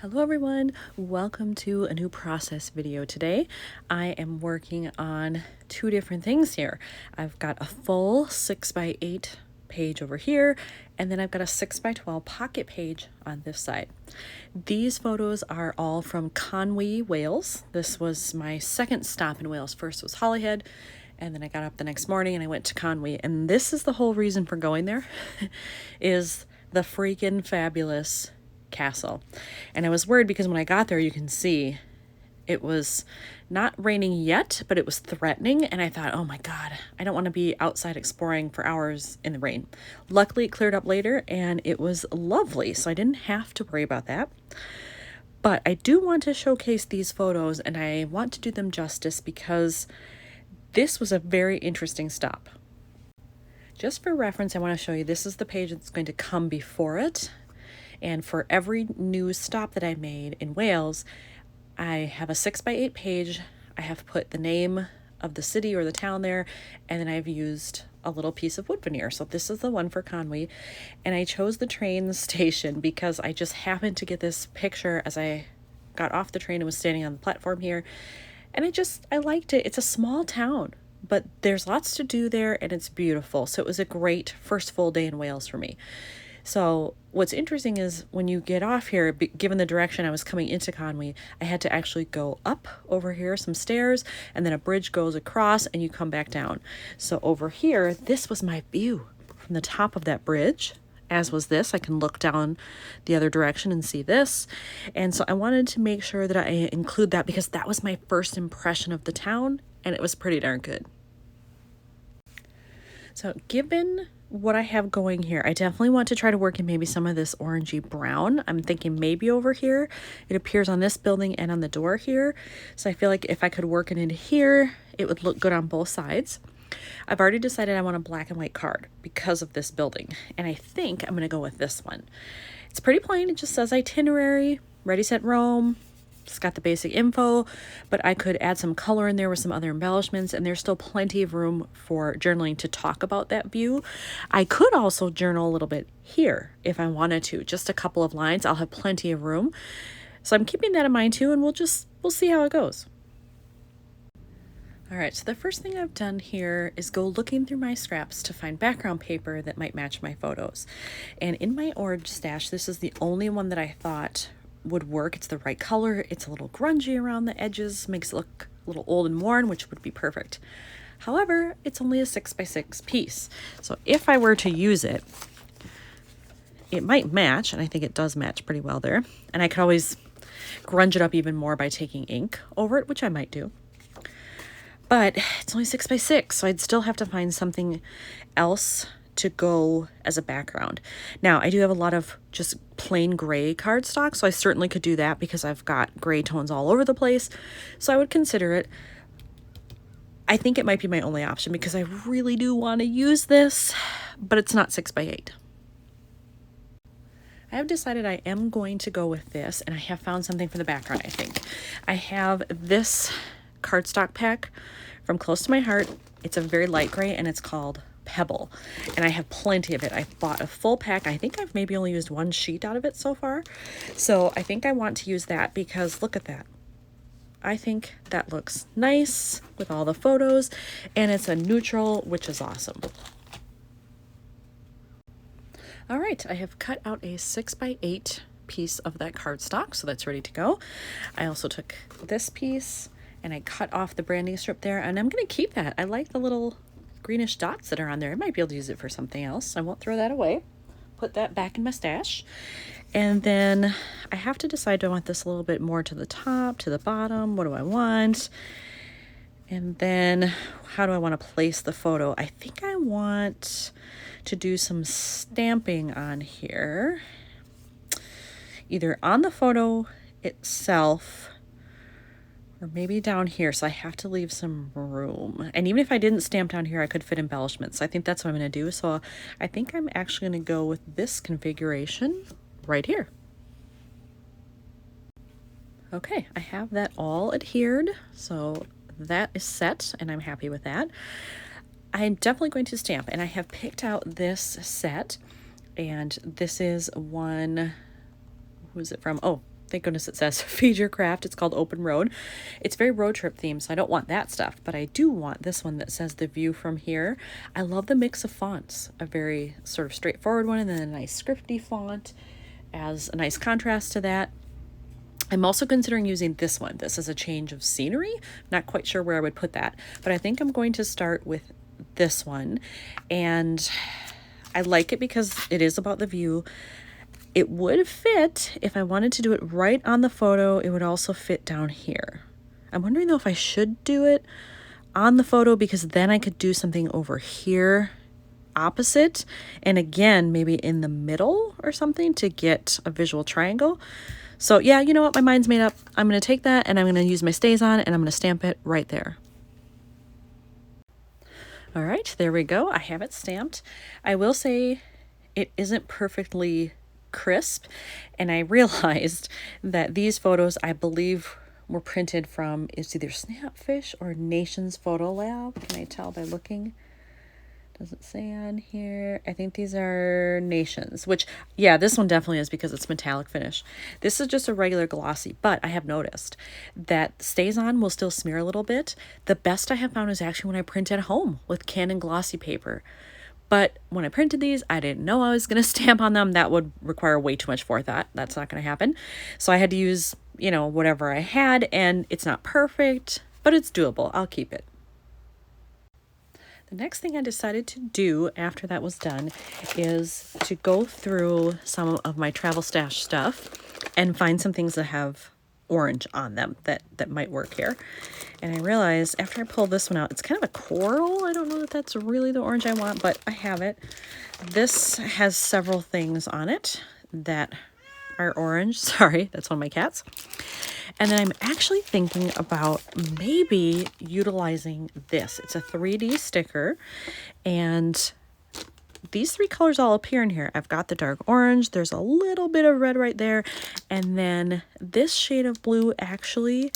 Hello everyone, welcome to a new process video today. I am working on two different things here. I've got a full 6x8 page over here, and then I've got a 6x12 pocket page on this side. These photos are all from Conwy, Wales. This was my second stop in Wales. First was Holyhead, and then I got up the next morning and I went to Conwy, and this is the whole reason for going there, is the freaking fabulous castle. And I was worried because when I got there, you can see it was not raining yet, but it was threatening, and I thought, oh my god, I don't want to be outside exploring for hours in the rain. Luckily it cleared up later and it was lovely, so I didn't have to worry about that. But I do want to showcase these photos, and I want to do them justice because this was a very interesting stop. Just for reference, I want to show you, this is the page that's going to come before it. And for every new stop that I made in Wales, I have a 6x8 page. I have put the name of the city or the town there, and then I've used a little piece of wood veneer. So this is the one for Conwy, and I chose the train station because I just happened to get this picture as I got off the train and was standing on the platform here, and I liked it. It's a small town, but there's lots to do there, and it's beautiful. So it was a great first full day in Wales for me. So what's interesting is when you get off here, given the direction I was coming into Conwy, I had to actually go up over here, some stairs, and then a bridge goes across and you come back down. So over here, this was my view from the top of that bridge, as was this. I can look down the other direction and see this. And so I wanted to make sure that I include that because that was my first impression of the town, and it was pretty darn good. So given what I have going here, I definitely want to try to work in maybe some of this orangey brown. I'm thinking maybe over here. It appears on this building and on the door here. So I feel like if I could work it into here, it would look good on both sides. I've already decided I want a black and white card because of this building, and I think I'm going to go with this one. It's pretty plain. It just says itinerary, ready, set, roam. It's got the basic info, but I could add some color in there with some other embellishments, and there's still plenty of room for journaling to talk about that view. I could also journal a little bit here if I wanted to, just a couple of lines. I'll have plenty of room. So I'm keeping that in mind too, and we'll see how it goes. All right, so the first thing I've done here is go looking through my scraps to find background paper that might match my photos. And in my orange stash, this is the only one that I thought would work. It's the right color. It's a little grungy around the edges, makes it look a little old and worn, which would be perfect. However, it's only a 6x6 piece. So if I were to use it, it might match, and I think it does match pretty well there. And I could always grunge it up even more by taking ink over it, which I might do. But it's only 6x6, so I'd still have to find something else to go as a background. Now, I do have a lot of just plain gray cardstock, so I certainly could do that because I've got gray tones all over the place. So I would consider it. I think it might be my only option because I really do want to use this, but it's not 6x8. I have decided I am going to go with this, and I have found something for the background, I think. I have this cardstock pack from Close to My Heart. It's a very light gray, and it's called Pebble, and I have plenty of it. I bought a full pack. I think I've maybe only used one sheet out of it so far, so I think I want to use that because look at that. I think that looks nice with all the photos, and it's a neutral, which is awesome. All right, I have cut out a 6x8 piece of that cardstock, so that's ready to go. I also took this piece and I cut off the branding strip there, and I'm going to keep that. I like the little greenish dots that are on there. I might be able to use it for something else. I won't throw that away. Put that back in my stash. And then I have to decide, do I want this a little bit more to the top, to the bottom? What do I want? And then how do I want to place the photo? I think I want to do some stamping on here, either on the photo itself or maybe down here, so I have to leave some room. And even if I didn't stamp down here, I could fit embellishments. I think that's what I'm going to do. So I think I'm actually going to go with this configuration right here. Okay, I have that all adhered, so that is set, and I'm happy with that. I'm definitely going to stamp, and I have picked out this set, and this is one, who is it from? Oh, Thank goodness it says feed your craft. It's called Open Road. It's very road trip themed, so I don't want that stuff, but I do want this one that says the view from here. I love the mix of fonts, a very sort of straightforward one and then a nice scripty font as a nice contrast to that. I'm also considering using this one. This is a change of scenery. Not quite sure where I would put that, but I think I'm going to start with this one. And I like it because it is about the view. It would fit if I wanted to do it right on the photo. It would also fit down here. I'm wondering though if I should do it on the photo, because then I could do something over here opposite, and again maybe in the middle or something to get a visual triangle. So yeah, you know what, my mind's made up. I'm going to take that and I'm going to use my StazOn and I'm going to stamp it right there. All right, there we go. I have it stamped. I will say it isn't perfectly crisp, and I realized that these photos, I believe, were printed from, it's either Snapfish or Nations Photo Lab. Can I tell by looking? Doesn't say on here. I think these are Nations, which, yeah, this one definitely is because it's metallic finish. This is just a regular glossy, but I have noticed that StazOn will still smear a little bit. The best I have found is actually when I print at home with Canon glossy paper. But when I printed these, I didn't know I was going to stamp on them. That would require way too much forethought. That's not going to happen. So I had to use, you know, whatever I had, and it's not perfect, but it's doable. I'll keep it. The next thing I decided to do after that was done is to go through some of my travel stash stuff and find some things that have orange on them that might work here. And I realized after I pulled this one out, it's kind of a coral. I don't know that that's really the orange I want, but I have it. This has several things on it that are orange. Sorry, that's one of my cats. And then I'm actually thinking about maybe utilizing this. It's a 3D sticker, and these three colors all appear in here. I've got the dark orange, there's a little bit of red right there, and then this shade of blue actually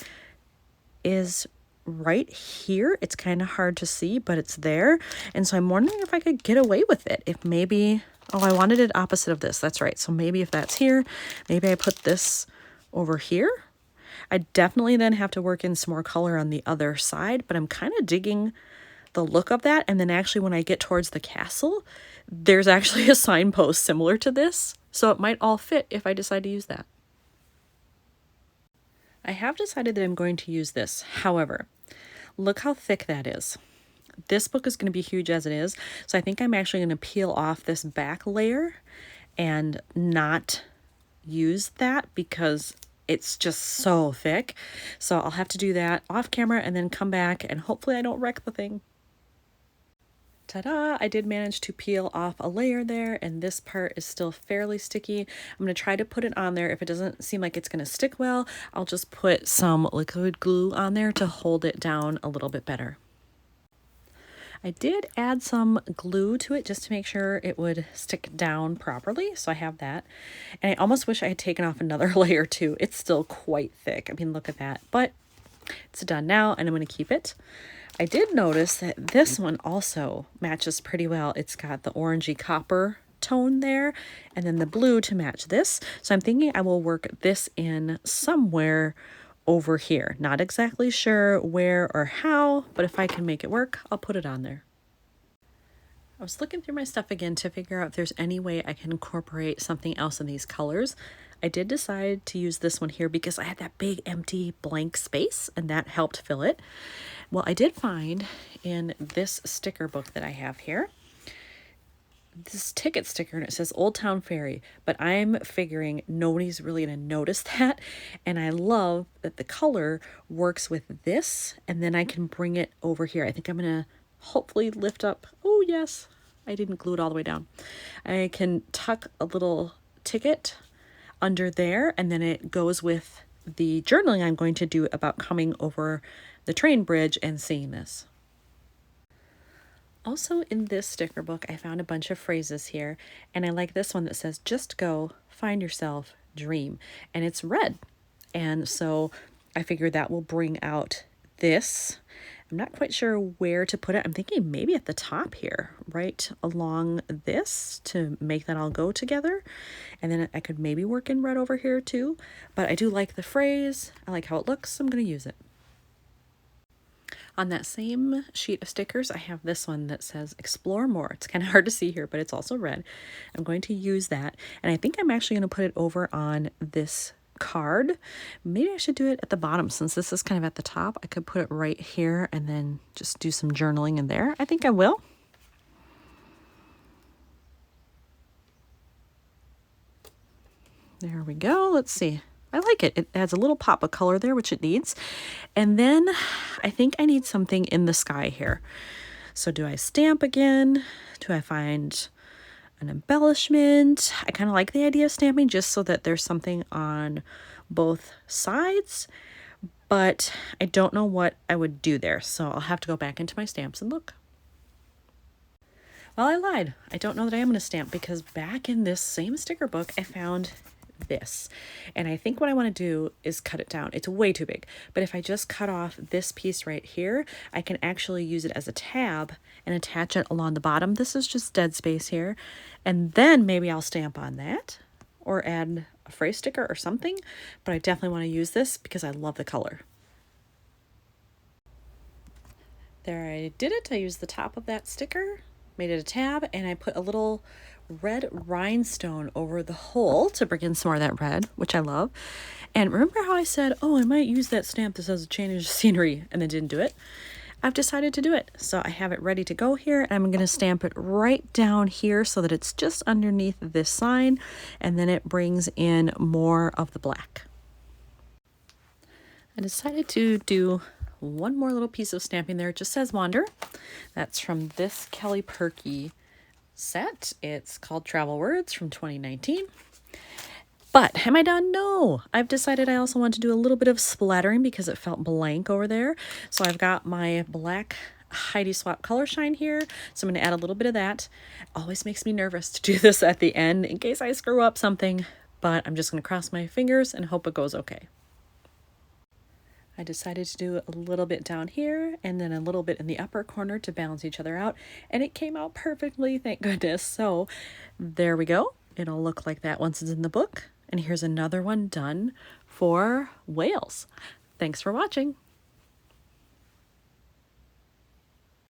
is right here. It's kind of hard to see, but it's there. And so I'm wondering if I could get away with it. If maybe, oh, I wanted it opposite of this. That's right. So maybe if that's here, maybe I put this over here. I definitely then have to work in some more color on the other side, but I'm kind of digging the look of that. And then actually when I get towards the castle, there's actually a signpost similar to this. So it might all fit if I decide to use that. I have decided that I'm going to use this. However, look how thick that is. This book is going to be huge as it is. So I think I'm actually going to peel off this back layer and not use that because it's just so thick. So I'll have to do that off camera and then come back and hopefully I don't wreck the thing. Ta-da! I did manage to peel off a layer there, and this part is still fairly sticky. I'm going to try to put it on there. If it doesn't seem like it's going to stick well, I'll just put some liquid glue on there to hold it down a little bit better. I did add some glue to it just to make sure it would stick down properly, so I have that. And I almost wish I had taken off another layer too. It's still quite thick. I mean, look at that. But it's done now, and I'm going to keep it. I did notice that this one also matches pretty well. It's got the orangey copper tone there, and then the blue to match this. So I'm thinking I will work this in somewhere over here. Not exactly sure where or how, but if I can make it work, I'll put it on there. I was looking through my stuff again to figure out if there's any way I can incorporate something else in these colors. I did decide to use this one here because I had that big empty blank space and that helped fill it. Well, I did find in this sticker book that I have here, this ticket sticker, and it says Old Town Ferry, but I'm figuring nobody's really going to notice that. And I love that the color works with this, and then I can bring it over here. I think I'm going to hopefully lift up. Oh, yes, I didn't glue it all the way down. I can tuck a little ticket under there, and then it goes with the journaling I'm going to do about coming over the train bridge and seeing this. Also in this sticker book, I found a bunch of phrases here, and I like this one that says, just go, find yourself, dream. And it's red. And so I figured that will bring out this. I'm not quite sure where to put it. I'm thinking maybe at the top here, right along this, to make that all go together. And then I could maybe work in red over here too. But I do like the phrase. I like how it looks, so I'm going to use it. On that same sheet of stickers, I have this one that says explore more. It's kind of hard to see here, but it's also red. I'm going to use that. And I think I'm actually going to put it over on this card. Maybe I should do it at the bottom since this is kind of at the top. I could put it right here and then just do some journaling in there. I think I will. There we go. Let's see. I like it. It adds a little pop of color there, which it needs. And then I think I need something in the sky here. So do I stamp again? Do I find an embellishment? I kind of like the idea of stamping just so that there's something on both sides, but I don't know what I would do there. So I'll have to go back into my stamps and look. Well, I lied. I don't know that I am going to stamp because back in this same sticker book, I found this. And I think what I want to do is cut it down. It's way too big. But if I just cut off this piece right here, I can actually use it as a tab and attach it along the bottom. This is just dead space here. And then maybe I'll stamp on that or add a phrase sticker or something. But I definitely want to use this because I love the color. There, I did it. I used the top of that sticker, made it a tab, and I put a little red rhinestone over the hole to bring in some more of that red, which I love. And remember how I said, oh, I might use that stamp that says change of scenery, and then didn't do it? I've decided to do it. So I have it ready to go here, and I'm going to stamp it right down here so that it's just underneath this sign, and then it brings in more of the black. I decided to do one more little piece of stamping there. It just says Wander. That's from this Kelly Perky set. It's called Travel Words from 2019. But am I done? No. I've decided I also want to do a little bit of splattering because it felt blank over there. So I've got my black Heidi Swap color shine here. So I'm going to add a little bit of that. Always makes me nervous to do this at the end in case I screw up something. But I'm just going to cross my fingers and hope it goes okay. I decided to do a little bit down here and then a little bit in the upper corner to balance each other out, and it came out perfectly, thank goodness. So there we go. It'll look like that once it's in the book. And here's another one done for Wales. Thanks for watching.